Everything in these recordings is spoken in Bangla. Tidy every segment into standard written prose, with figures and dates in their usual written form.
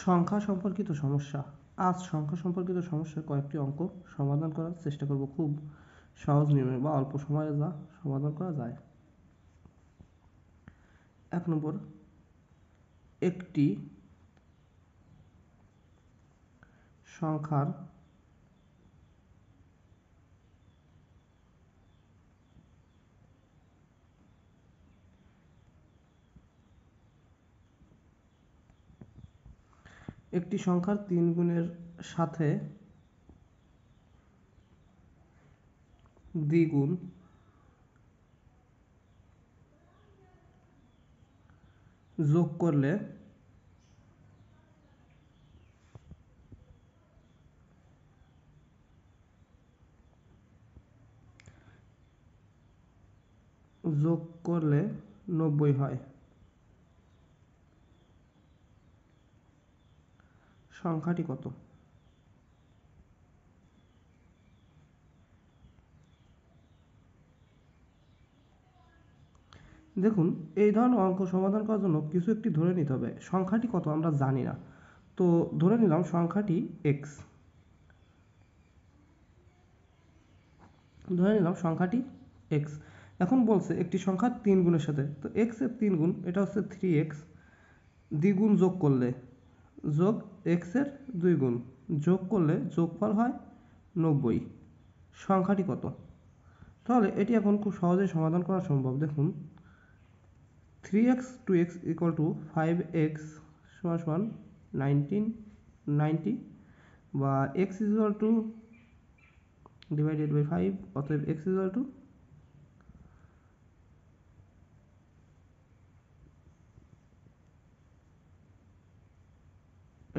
সংখ্যা সম্পর্কিত সমস্যা। আজ সংখ্যা সম্পর্কিত সমস্যার কয়েকটি অঙ্ক সমাধান করার চেষ্টা করব, খুব সহজ নিয়মে বা অল্প সময়ে যা সমাধান করা যায়। 1 নম্বর, একটি সংখ্যার একটি সংখ্যার 3 গুণের সাথে দ্বিগুণ যোগ করলে যোগ করলে 90 হয়। সংখ্যাটি কত? দেখুন, এই ধরনের অঙ্ক সমাধান করার জন্য কিছু একটি ধরে নিতে হবে। সংখ্যাটি কত আমরা জানি না, তো ধরে নিলাম সংখ্যাটি এক্স। ধরে নিলাম সংখ্যাটি এক্স। এখন বলছে একটি সংখ্যার 3 গুণের সাথে, তো এক্স এর 3 গুণ এটা হচ্ছে 3x, দ্বিগুণ যোগ করলে যোগ এক্স এর 2 গুণ যোগ করলে যোগফল হয় 90। সংখ্যাটি কত? তাহলে এটি এখন খুব সহজেই সমাধান করা সম্ভব। দেখুন, 3x 2x equal to 5x সমান 1990 বা x is equal to divided by 5, অতএব x is equal to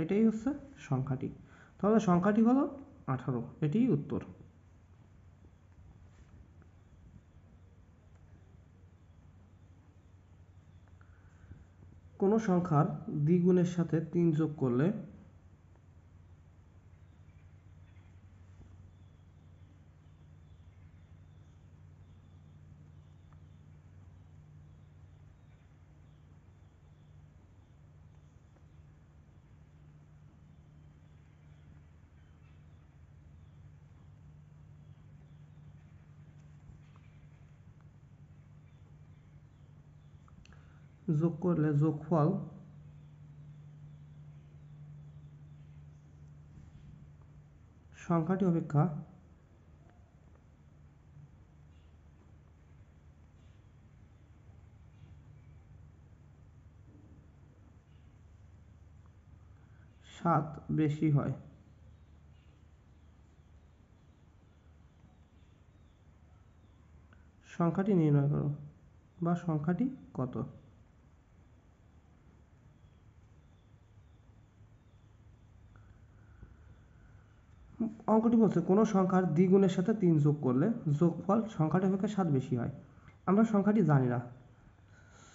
এটাই হচ্ছে সংখ্যাটি। তাহলে সংখ্যাটি হলো 18, এটিই উত্তর। কোনো সংখ্যার দ্বিগুণের সাথে 3 যোগ করলে যোগফল সংখ্যাটি অপেক্ষা সাত বেশি হয়। সংখ্যাটি নির্ণয় করো বা সংখ্যাটি কত? অঙ্কটি বলছে কোনো সংখ্যার দ্বিগুণের সাথে 3 যোগ করলে যোগফল সংখ্যাটি অপেক্ষা 7 বেশি হয়। আমরা সংখ্যাটি জানি না,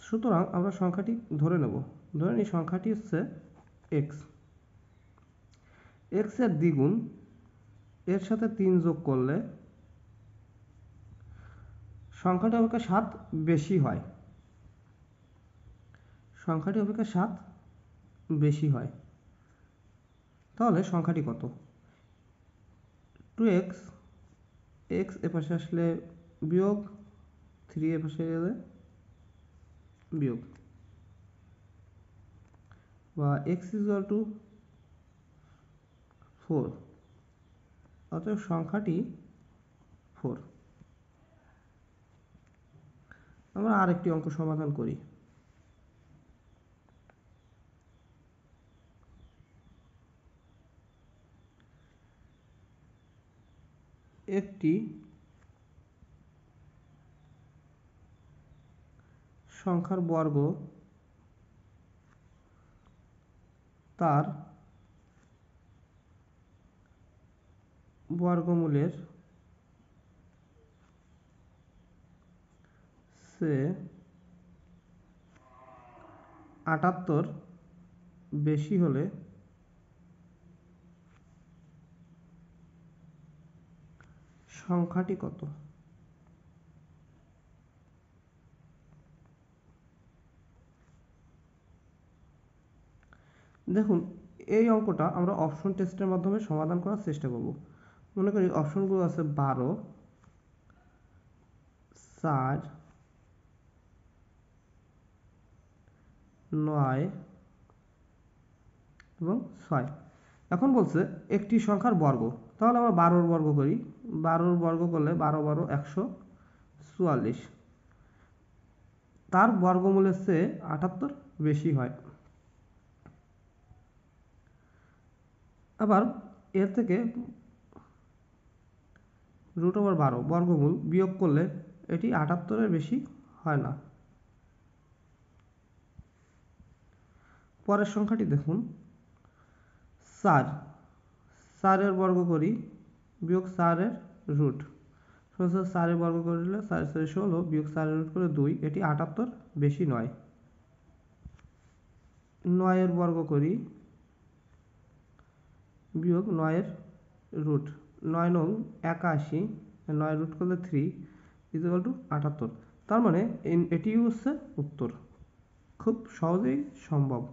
সুতরাং আমরা সংখ্যাটি ধরে নেব। ধরে নিই সংখ্যাটি হচ্ছে এক্স। এক্স এর দ্বিগুণ এর সাথে 3 যোগ করলে সংখ্যাটি অপেক্ষা 7 বেশি হয়। সংখ্যাটি অপেক্ষা 7 বেশি হয়। তাহলে সংখ্যাটি কত? 2x, x এপাশে আসলে বিয়োগ, 3 এপাশে গেলে বিয়োগ, বা x is equal to 4, অতএব সংখ্যাটি 4। আমরা আরেকটি অঙ্ক সমাধান করি। একটি সংখ্যার বর্গ তার বর্গমূলের চেয়ে 78 বেশি হলে সংখ্যাটি কত? দেখুন, এই অঙ্কটা আমরা অপশন টেস্টের মাধ্যমে সমাধান করার চেষ্টা করব। মনে করি অপশনগুলো আছে 12, 4, 9 এবং 6। এখন বলছে একটি সংখ্যার বর্গ, তাহলে আমরা 12 বর্গ করি। 12 বর্গ করলে 12 12 144, তার বর্গমূলের চেয়ে 78 বেশি হয়। আবার এর থেকে √12 বর্গমূল বিয়োগ করলে এটি 78-এর বেশি হয় না। পরের সংখ্যাটি দেখুন, 4, 4-এর বর্গ করি বিয়োগ 4-এর রুট, 4-এর বর্গ করলে 4 4 16 বিয়োগ 4-এর রুট করে 2, এটি 78 বেশি নয়। 9-এর বর্গ করি বিয়োগ 9-এর রুট, 9 9 81, 9 রুট করলে 3 ইকুয়াল টু 78। তার মানে এটি হচ্ছে উত্তর, খুব সহজেই সম্ভব।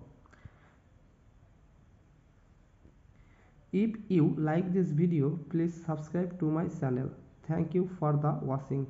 If you like this video, please subscribe to my channel. Thank you for the watching.